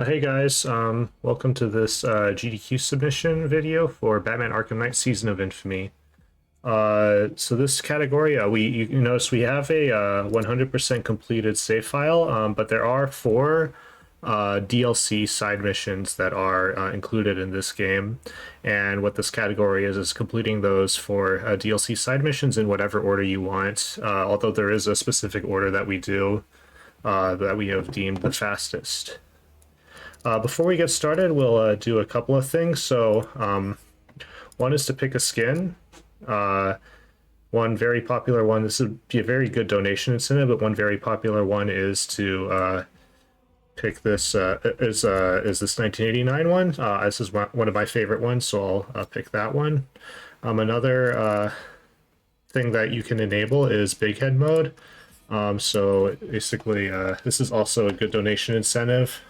Hey guys, welcome to this GDQ submission video for Batman Arkham Knight Season of Infamy. So this category, you notice we have a 100% completed save file, but there are four DLC side missions that are included in this game, and what this category is completing those for DLC side missions in whatever order you want, although there is a specific order that we do that we have deemed the fastest. Before we get started, we'll do a couple of things. So one is to pick a skin. One very popular one, this would be a very good donation incentive, but one very popular one is to pick this, is this 1989 one. This is one of my favorite ones, so I'll pick that one. Another thing that you can enable is Big Head mode. So basically, this is also a good donation incentive.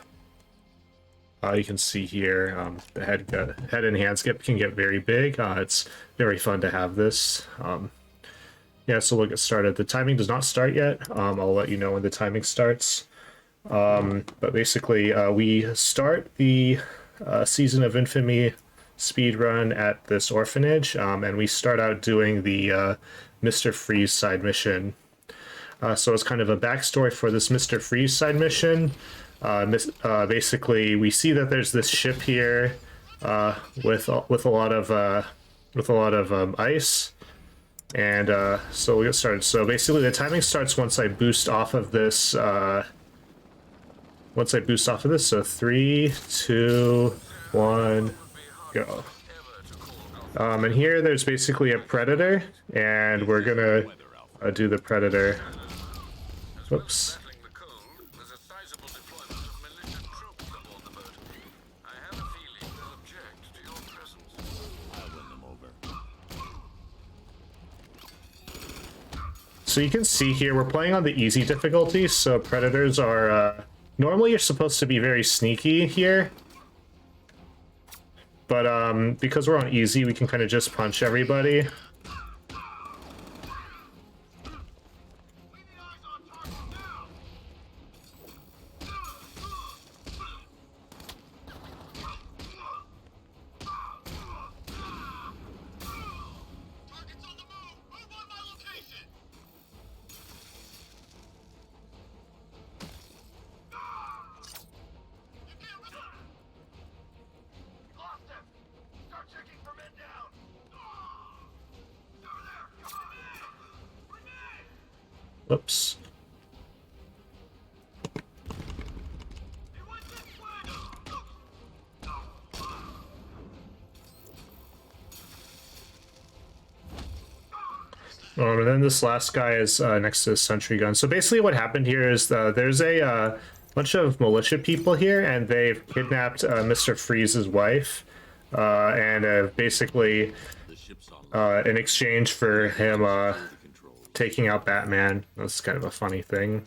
You can see here the head and hand skip can get very big. It's very fun to have this. Yeah, so we'll get started. The timing does not start yet. I'll let you know when the timing starts. But basically, we start the Season of Infamy speedrun at this orphanage, and we start out doing the Mr. Freeze side mission. So it's kind of a backstory for this Mr. Freeze side mission. Basically, we see that there's this ship here with a lot of ice, and so we get started. So basically, the timing starts once I boost off of this. So 3, 2, 1, go. And here there's basically a predator, and we're gonna do the predator. Whoops. So you can see here, we're playing on the easy difficulty, so predators are, normally you're supposed to be very sneaky here. But because we're on easy, we can kind of just punch everybody. Whoops. And then this last guy is next to the sentry gun. So basically what happened here is there's a bunch of militia people here, and they've kidnapped Mr. Freeze's wife. And basically, in exchange for him taking out Batman. That's kind of a funny thing.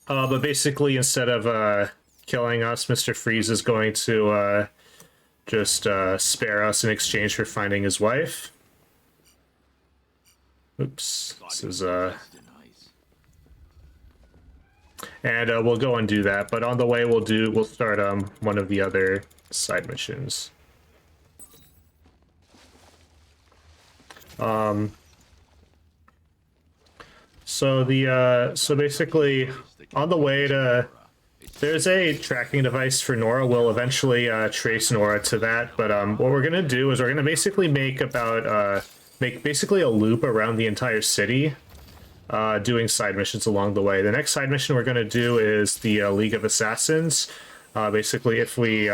But basically, instead of killing us, Mr. Freeze is going to just spare us in exchange for finding his wife. Oops. This is and we'll go and do that. But on the way, we'll start one of the other side missions. So basically, on the way to, there's a tracking device for Nora. We'll eventually trace Nora to that, but what we're gonna do is we're gonna basically make basically a loop around the entire city, doing side missions along the way. The next side mission we're gonna do is the League of Assassins. Basically, if we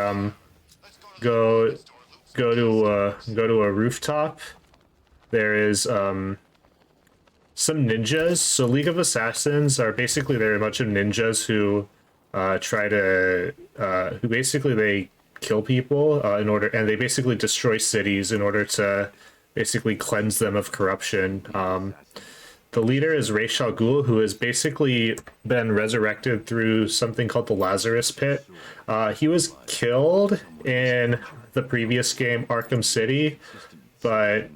go to a rooftop, there is some ninjas. So League of Assassins are basically, they're a bunch of ninjas who who basically they kill people and they basically destroy cities in order to basically cleanse them of corruption. The leader is Ra's al Ghul, who has basically been resurrected through something called the Lazarus Pit. He was killed in the previous game, Arkham City, but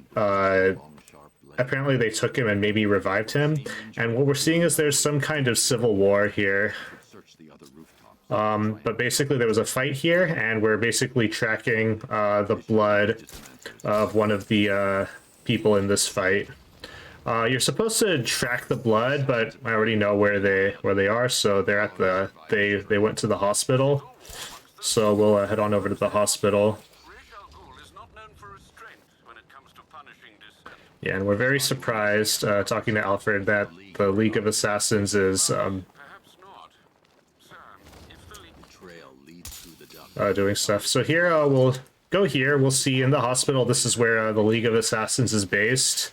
apparently they took him and maybe revived him. And what we're seeing is there's some kind of civil war here. But basically there was a fight here, and we're basically tracking the blood of one of the people in this fight. You're supposed to track the blood, but I already know where they are, so they're at they went to the hospital. So we'll head on over to the hospital. Yeah, and we're very surprised, talking to Alfred, that the League of Assassins is doing stuff. So here, we'll go here. We'll see in the hospital. This is where the League of Assassins is based.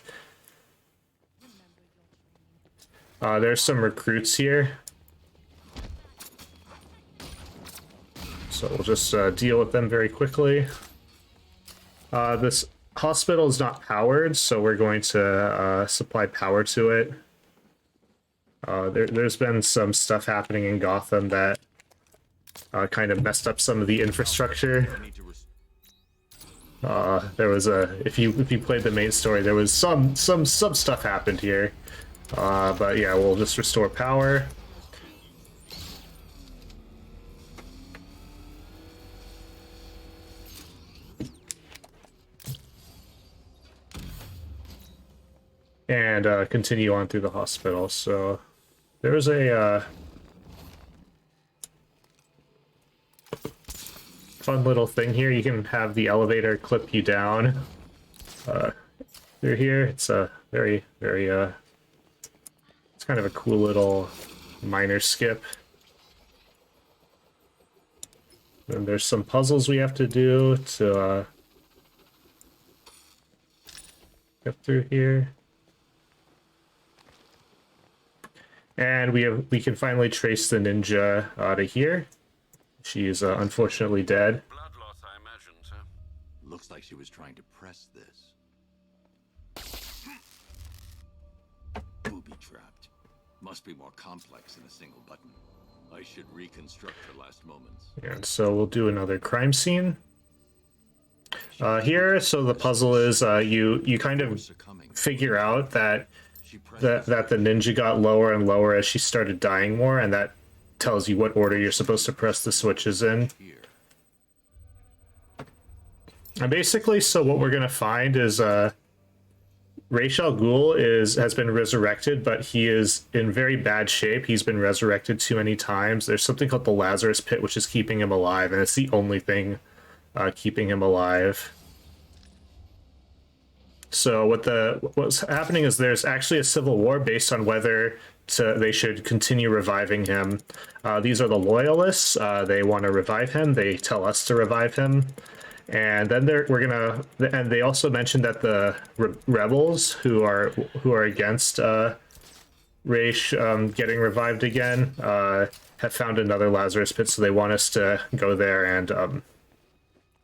There's some recruits here. So we'll just deal with them very quickly. This hospital is not powered, so we're going to supply power to it. There's been some stuff happening in Gotham that kind of messed up some of the infrastructure. There was if you played the main story, there was some stuff happened here. But yeah, we'll just restore power. And continue on through the hospital. So there's a fun little thing here. You can have the elevator clip you down through here. It's a very it's kind of a cool little minor skip. And there's some puzzles we have to do to get through here. And we can finally trace the ninja out of here. She is unfortunately dead. Blood loss, I imagine, sir. Looks like she was trying to press this. Booby trapped. Must be more complex than a single button. I should reconstruct her last moments. And so we'll do another crime scene. Here, so the puzzle is you kind of figure out that the ninja got lower and lower as she started dying more, and that tells you what order you're supposed to press the switches in. And basically, so what we're gonna find is Ra's al Ghul has been resurrected, but he is in very bad shape. He's been resurrected too many times. There's something called the Lazarus Pit, which is keeping him alive, and it's the only thing keeping him alive. So what's happening is there's actually a civil war based on whether they should continue reviving him. These are the loyalists. They want to revive him. They tell us to revive him. And then and they also mentioned that the rebels who are against Ra's getting revived again have found another Lazarus Pit, so they want us to go there and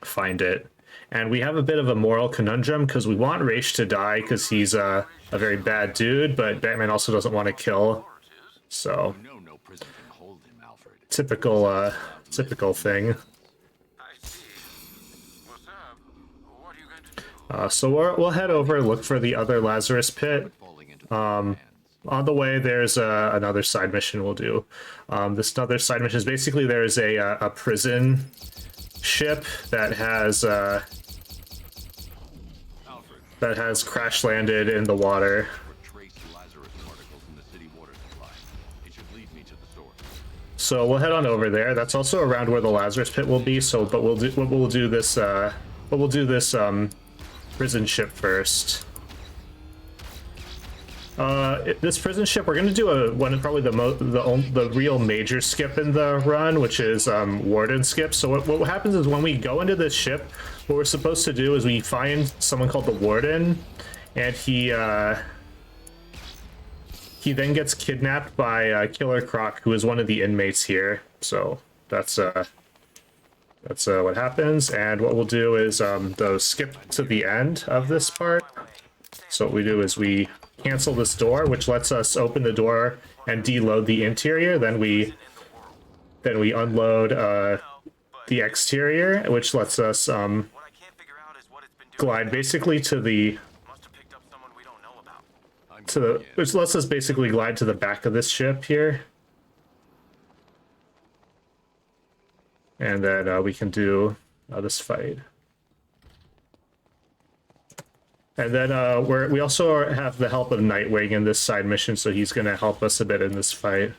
find it. And we have a bit of a moral conundrum because we want Ra's to die because he's a very bad dude, but Batman also doesn't want to kill. So typical thing. So we'll head over and look for the other Lazarus Pit. On the way, there's another side mission we'll do. This other side mission is basically there's a prison ship that has crash landed in the water. So we'll head on over there. That's also around where the Lazarus Pit will be. So, but we'll do this prison ship first. This prison ship, we're gonna do probably the real major skip in the run, which is Warden Skip. So what happens is when we go into this ship, what we're supposed to do is we find someone called the Warden, and he then gets kidnapped by Killer Croc, who is one of the inmates here. So that's what happens, and what we'll do is skip to the end of this part. So what we do is we cancel this door, which lets us open the door and deload the interior. Then we unload the exterior, which lets us glide basically to the to the, which lets us basically glide to the back of this ship here. And then we can do this fight. And then we also have the help of Nightwing in this side mission, so he's going to help us a bit in this fight.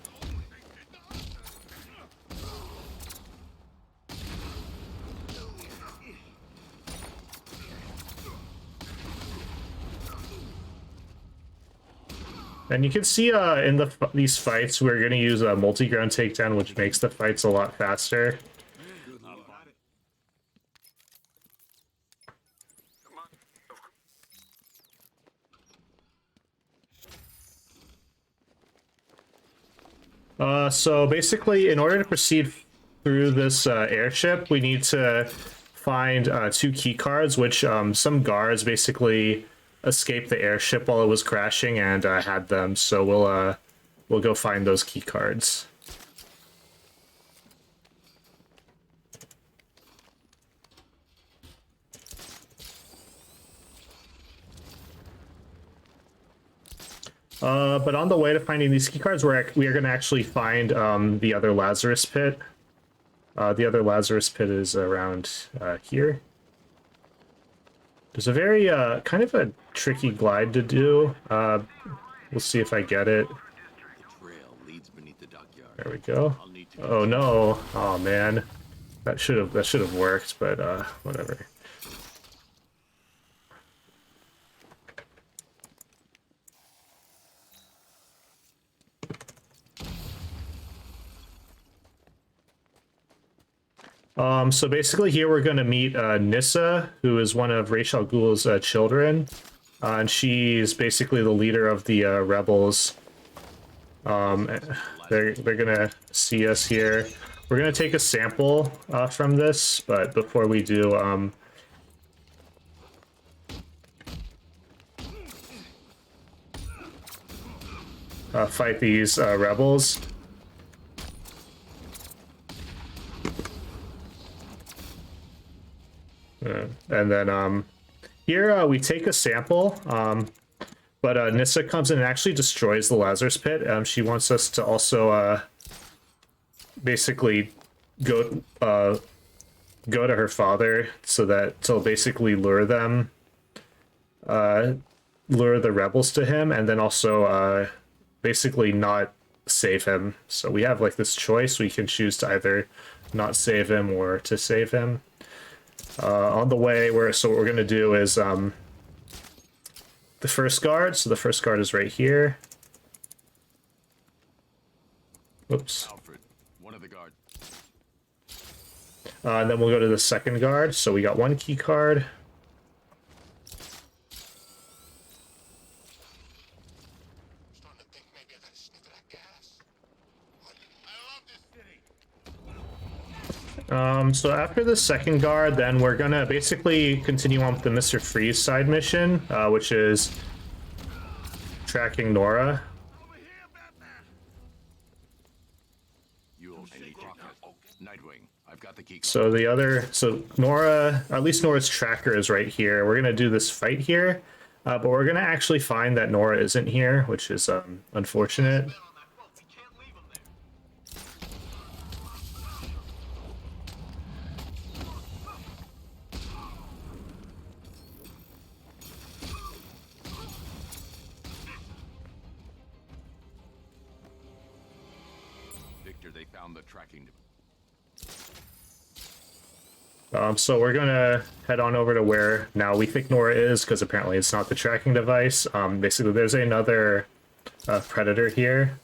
And you can see in these fights, we're going to use a multi-ground takedown, which makes the fights a lot faster. So basically, in order to proceed through this airship, we need to find 2 key cards, which some guards basically escaped the airship while it was crashing and had them. So we'll go find those key cards. But on the way to finding these key cards, we are going to actually find the other Lazarus pit. The other Lazarus pit is around here. There's a very kind of a tricky glide to do. We'll see if I get it. There we go. Oh no! Oh man, that should have worked, but whatever. So basically here we're going to meet Nissa, who is one of Ra's al Ghul's children. And she's basically the leader of the rebels. They're going to see us here. We're going to take a sample from this, but before we do... fight these rebels. And then here we take a sample, but Nissa comes in and actually destroys the Lazarus pit. She wants us to also basically go to her father to basically lure the rebels to him, and then also basically not save him. So we have like this choice. We can choose to either not save him or to save him. On the way, so what we're going to do is the first guard. So the first guard is right here. Whoops. Alfred, one of the guard. And then we'll go to the second guard. So we got 1 key card. So after the second guard, then we're gonna basically continue on with the Mr. Freeze side mission, which is tracking Nora. Nightwing, I've got the key. So Nora, at least Nora's tracker is right here. We're gonna do this fight here, but we're gonna actually find that Nora isn't here, which is unfortunate. They found the tracking. So we're gonna head on over to where now we think Nora is, because apparently it's not the tracking device. Basically, there's another predator here.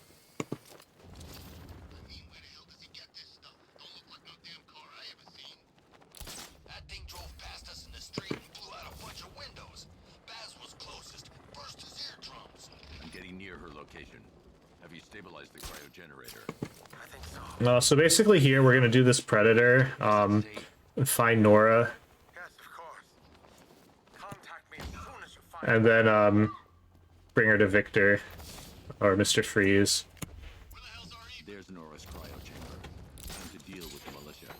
I'm getting near her location. Have you stabilized the cryogenerator? So basically here we're gonna do this predator, find Nora, and then bring her to Victor or Mr. Freeze. There's Nora's cryo chamber. Time to deal with the militia.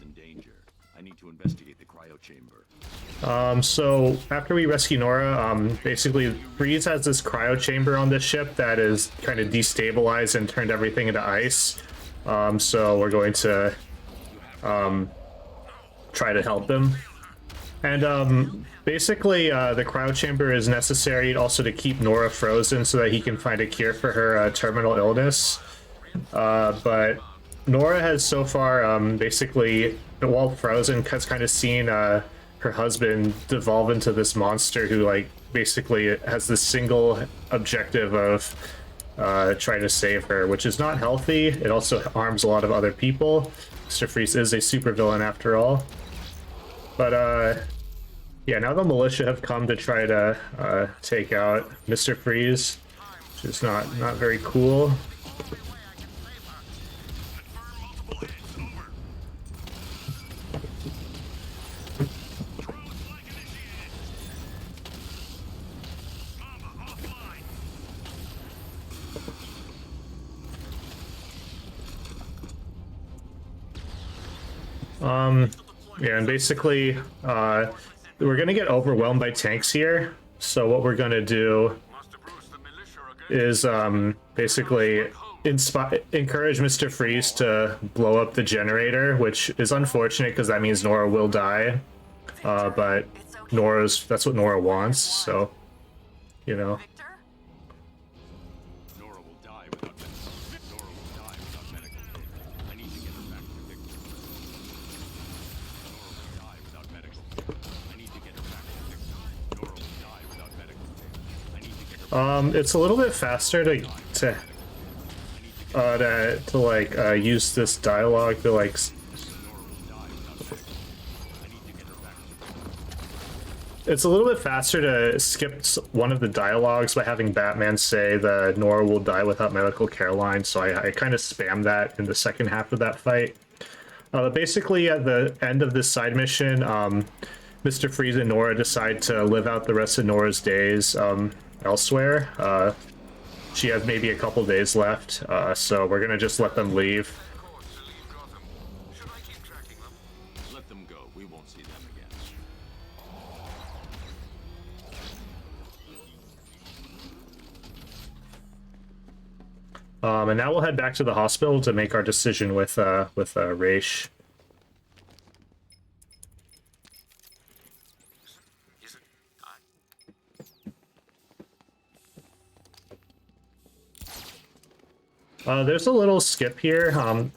in danger. I need to investigate the cryo chamber. So after we rescue Nora, basically Freeze has this cryo chamber on this ship that is kind of destabilized and turned everything into ice. So we're going to try to help him. And basically the cryo chamber is necessary also to keep Nora frozen so that he can find a cure for her terminal illness. But Nora has so far basically, while frozen, has kind of seen her husband devolve into this monster who, like, basically has this single objective of trying to save her, which is not healthy. It also harms a lot of other people. Mr. Freeze is a supervillain after all. But yeah, now the militia have come to try to take out Mr. Freeze, which is not very cool. Yeah, and basically, we're gonna get overwhelmed by tanks here. So what we're gonna do is basically encourage Mr. Freeze to blow up the generator, which is unfortunate because that means Nora will die. But that's what Nora wants, so, you know. It's a little bit faster to use this dialogue to like. It's a little bit faster to skip one of the dialogues by having Batman say that Nora will die without medical care line, so I kind of spammed that in the second half of that fight. Basically, at the end of this side mission, Mr. Freeze and Nora decide to live out the rest of Nora's days elsewhere. She has maybe a couple days left, so we're gonna just let them leave. Let them go. We won't see them again. And now we'll head back to the hospital to make our decision with Raish. There's a little skip here.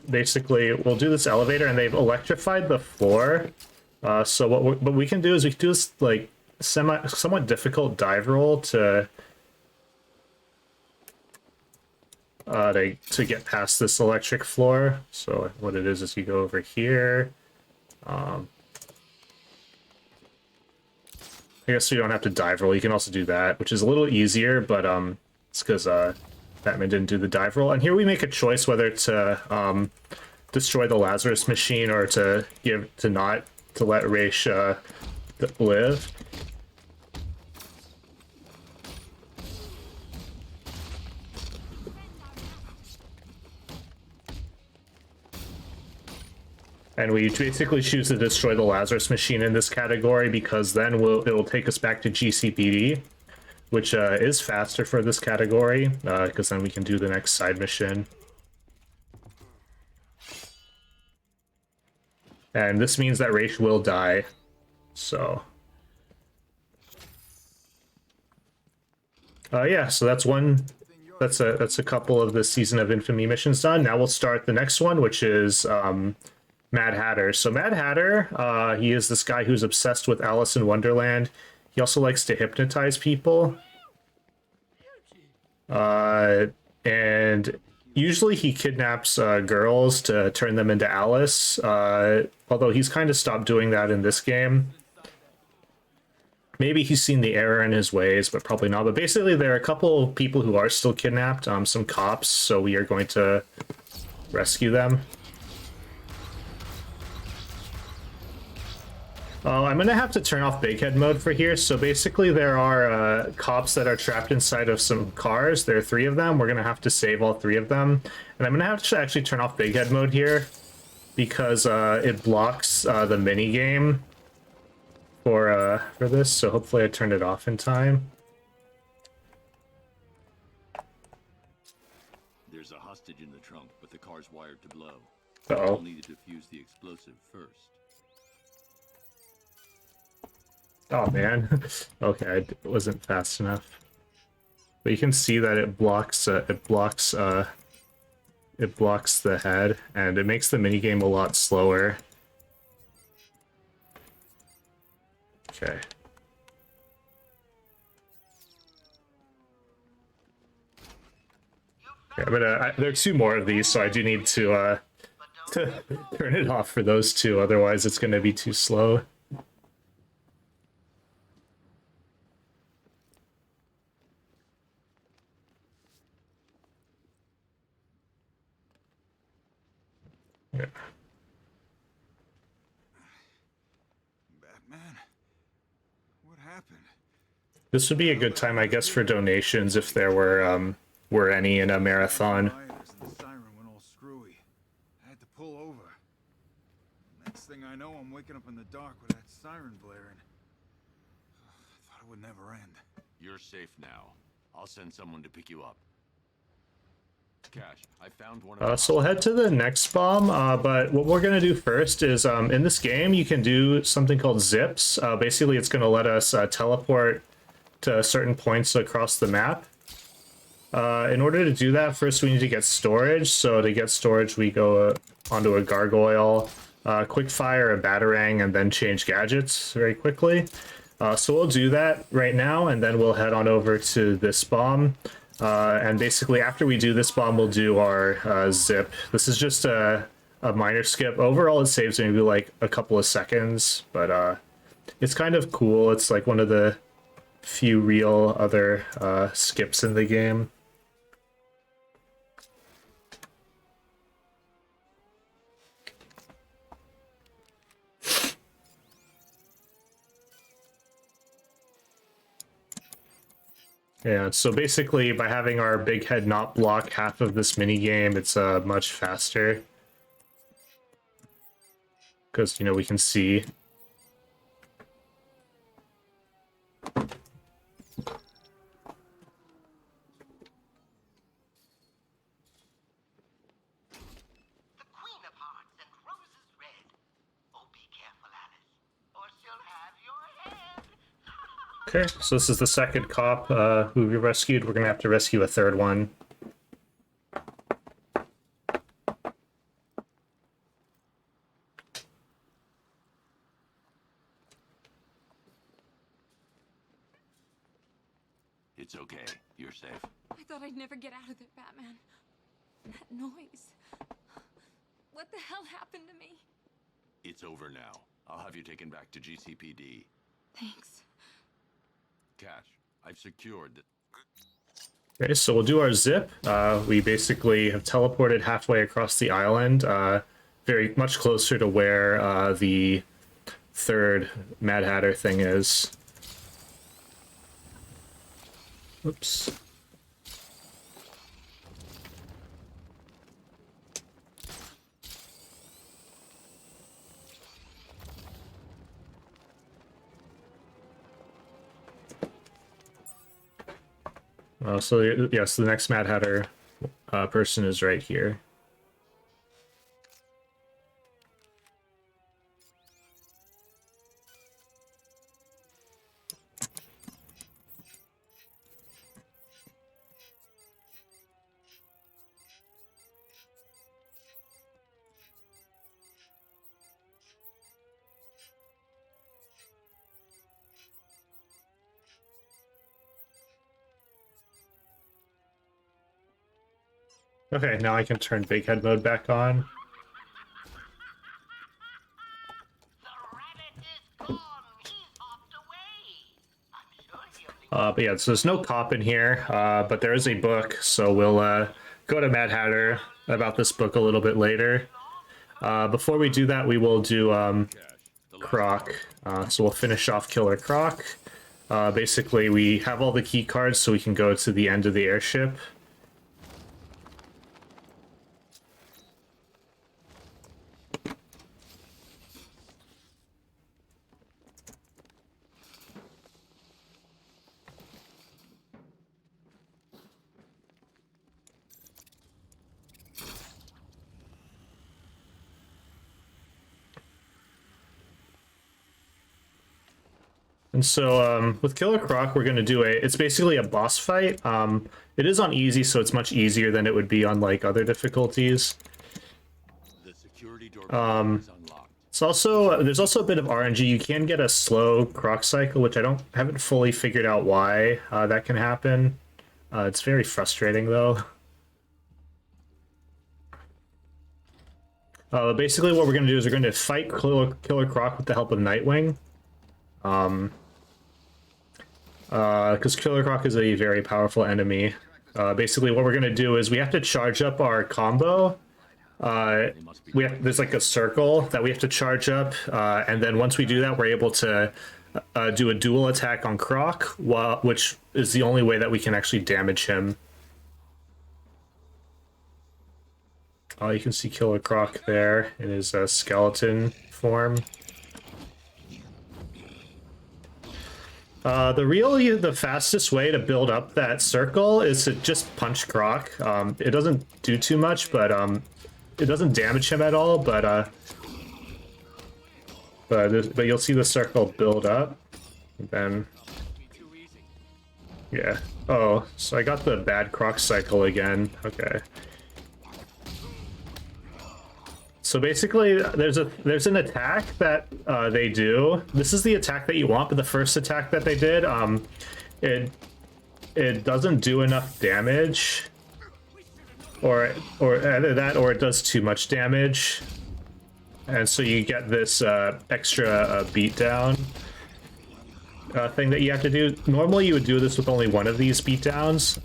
Basically, we'll do this elevator, and they've electrified the floor. So what we can do is we can do this like somewhat difficult dive roll to get past this electric floor. So what it is you go over here. I guess you don't have to dive roll. You can also do that, which is a little easier, but it's because Batman didn't do the dive roll. And here we make a choice whether to destroy the Lazarus machine or to let Raish live. And we basically choose to destroy the Lazarus machine in this category because then it will take us back to GCPD, which is faster for this category, because then we can do the next side mission. And this means that Raish will die, so... yeah, so that's a couple of the Season of Infamy missions done. Now we'll start the next one, which is Mad Hatter. So Mad Hatter, he is this guy who's obsessed with Alice in Wonderland. He also likes to hypnotize people. And usually he kidnaps girls to turn them into Alice, although he's kind of stopped doing that in this game. Maybe he's seen the error in his ways, but probably not. But basically there are a couple of people who are still kidnapped, some cops, so we are going to rescue them. I'm going to have to turn off Big Head mode for here. So basically there are cops that are trapped inside of some cars. There are 3 of them. We're going to have to save all 3 of them. And I'm going to have to actually turn off Big Head mode here. because it blocks the mini game for this. So hopefully I turned it off in time. There's a hostage in the trunk, but the car's wired to blow. Uh-oh. We'll need to defuse the explosive first. Oh man. Okay, I wasn't fast enough. But you can see that it blocks the head, and it makes the minigame a lot slower. Okay. Okay, there are two more of these, so I do need to turn it off for those two, otherwise it's gonna be too slow. Yeah. Batman? What happened? This would be a good time, I guess, for donations if there were any in a marathon. The siren went all screwy. I had to pull over. Next thing I know, I'm waking up in the dark with that siren blaring. I thought it would never end. You're safe now. I'll send someone to pick you up. Cash, I found one of So we'll head to the next bomb, but what we're going to do first is, in this game, you can do something called zips. Basically, it's going to let us teleport to certain points across the map. In order to do that, first we need to get storage. So to get storage, we go onto a gargoyle, quick fire, a batarang, and then change gadgets very quickly. So we'll do that right now, and then we'll head on over to this bomb. And basically, after we do this bomb, we'll do our zip. This is just a minor skip. Overall, it saves maybe like a couple of seconds, but it's kind of cool. It's like one of the few real other skips in the game. Yeah, so basically by having our big head not block half of this mini game, it's much faster. Because, you know, we can see. Okay, so this is the second cop who we rescued. We're gonna have to rescue a third one. It's okay. You're safe. I thought I'd never get out of there, Batman. That noise. What the hell happened to me? It's over now. I'll have you taken back to GCPD. Thanks. Cash, I've secured the... Okay, so we'll do our zip. We basically have teleported halfway across the island, very much closer to where the third Mad Hatter thing is. Oops. So yes, the next Mad Hatter person is right here. Okay, now I can turn big head mode back on. But yeah, so there's no cop in here, but there is a book, so we'll go to Mad Hatter about this book a little bit later. Before we do that, we will do Croc. So we'll finish off Killer Croc. Basically, we have all the key cards, so we can go to the end of the airship. And so with Killer Croc, we're going to do it's basically a boss fight. It is on easy, so it's much easier than it would be on like other difficulties. The security door is unlocked. It's also, there's also a bit of RNG. You can get a slow Croc cycle, which haven't fully figured out why that can happen. It's very frustrating though. Basically what we're going to do is we're going to fight Killer Croc with the help of Nightwing. Because Killer Croc is a very powerful enemy. Basically what we're going to do is we have to charge up our combo. There's like a circle that we have to charge up, and then once we do that, we're able to do a dual attack on Croc, which is the only way that we can actually damage him. You can see Killer Croc there in his skeleton form. The fastest way to build up that circle is to just punch Croc. It doesn't do too much, but it doesn't damage him at all. But you'll see the circle build up, and then yeah. Oh, so I got the bad Croc cycle again. Okay. So basically, there's an attack that they do. This is the attack that you want, but the first attack that they did, it doesn't do enough damage, or either that or it does too much damage, and so you get this extra beatdown thing that you have to do. Normally, you would do this with only one of these beatdowns.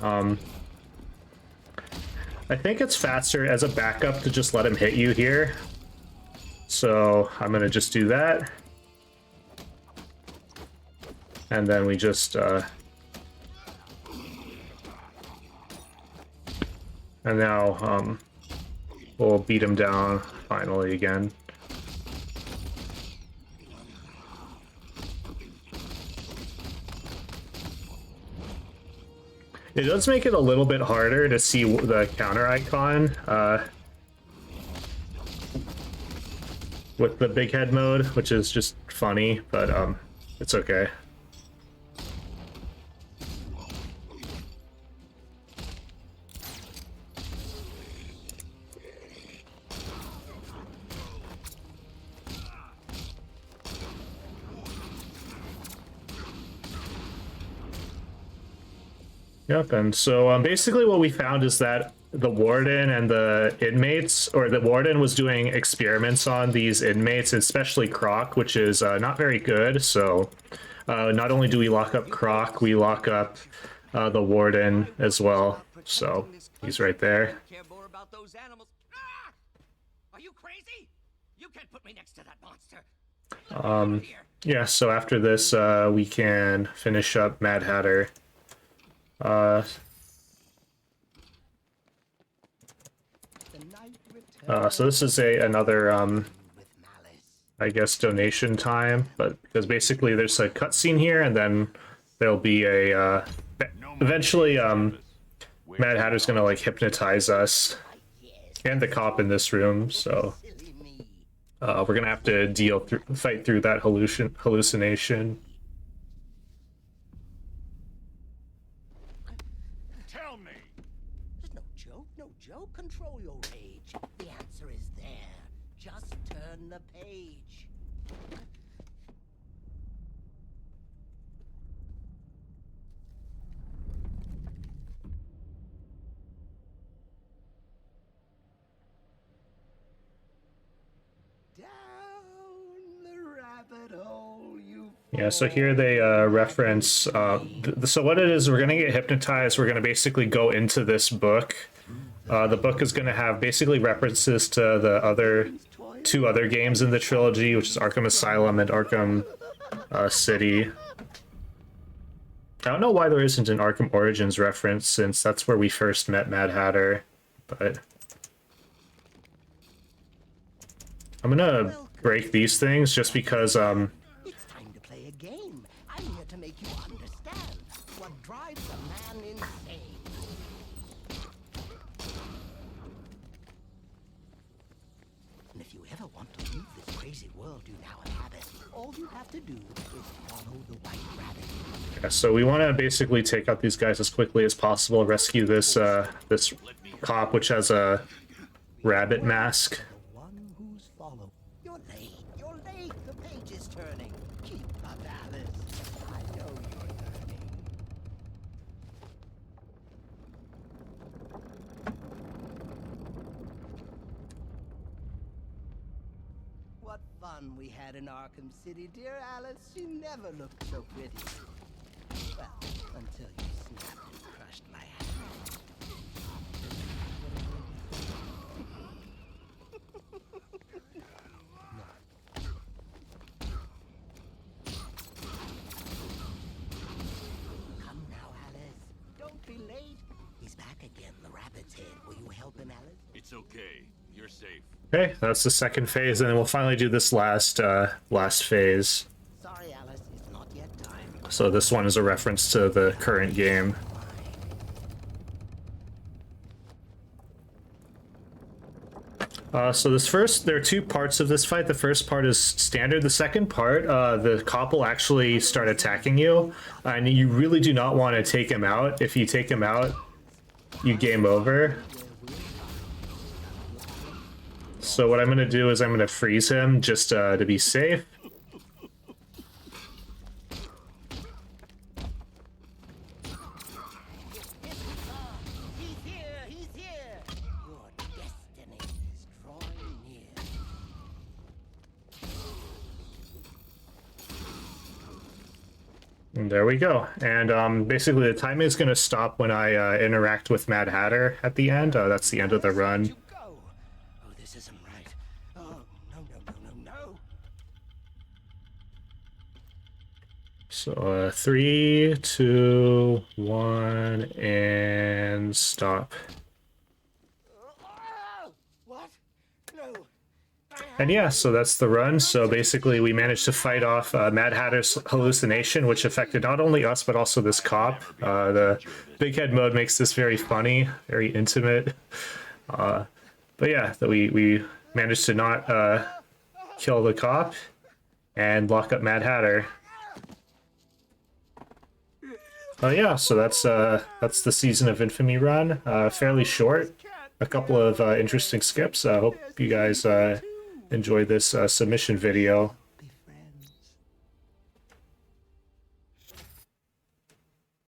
I think it's faster as a backup to just let him hit you here. So I'm gonna just do that. And then we just and now we'll beat him down finally again. It does make it a little bit harder to see the counter icon with the big head mode, which is just funny, but it's okay. Yep, and so basically what we found is that the warden and the inmates, or the warden was doing experiments on these inmates, especially Croc, which is not very good. So not only do we lock up Croc, we lock up the warden as well. So he's right there. Care more about those animals. Ah! Are you crazy? You can't put me next to that monster. Yeah, so after this, we can finish up Mad Hatter. So this is another I guess donation time, but because basically there's a cutscene here, and then there'll be a eventually Mad Hatter's gonna like hypnotize us and the cop in this room, so we're gonna have to fight through that hallucination. Tell me. There's no joke, no joke. Control your rage. The answer is there. Just turn the page. Down the rabbit hole you. Yeah, so here they reference, so what it is, we're going to get hypnotized, we're going to basically go into this book. The book is going to have basically references to the two other games in the trilogy, which is Arkham Asylum and Arkham City. I don't know why there isn't an Arkham Origins reference, since that's where we first met Mad Hatter, but I'm going to break these things just because It's time to play a game. I'm here to make you understand what drives a man insane. And if you ever want to leave this crazy world you now inhabit, All you have to do is follow the white rabbit. Yeah, so we want to basically take out these guys as quickly as possible, rescue this this cop, which has a rabbit mask. The one who's followed. You're late. You're late. The page is turning. Keep up, Alice. I know you're learning. What fun we had in Arkham City, dear Alice. You never looked so pretty. Well, until you snapped and crushed my hand. Come now, Alice. Don't be late. He's back again, the rabbit's head. Will you help him, Alice? It's okay. You're safe. Okay, that's the second phase, and then we'll finally do this last phase. Sorry, Alice. It's not yet time. So this one is a reference to the current game. So there are two parts of this fight. The first part is standard. The second part, the cop will actually start attacking you, and you really do not want to take him out. If you take him out, you game over. So what I'm going to do is I'm going to freeze him just to be safe. He's here! He's here! Your destiny is drawing near. And there we go. And basically the timing is going to stop when I interact with Mad Hatter at the end. That's the end of the run. You go. Oh, this isn't right. Oh, no. So 3, 2, 1, and stop. What? No. And yeah, so that's the run. So basically we managed to fight off Mad Hatter's hallucination, which affected not only us, but also this cop. The big head mode makes this very funny, very intimate. But yeah, we managed to not kill the cop and lock up Mad Hatter. Yeah, so that's the Season of Infamy run. Fairly short, a couple of interesting skips. I hope you guys enjoyed this submission video.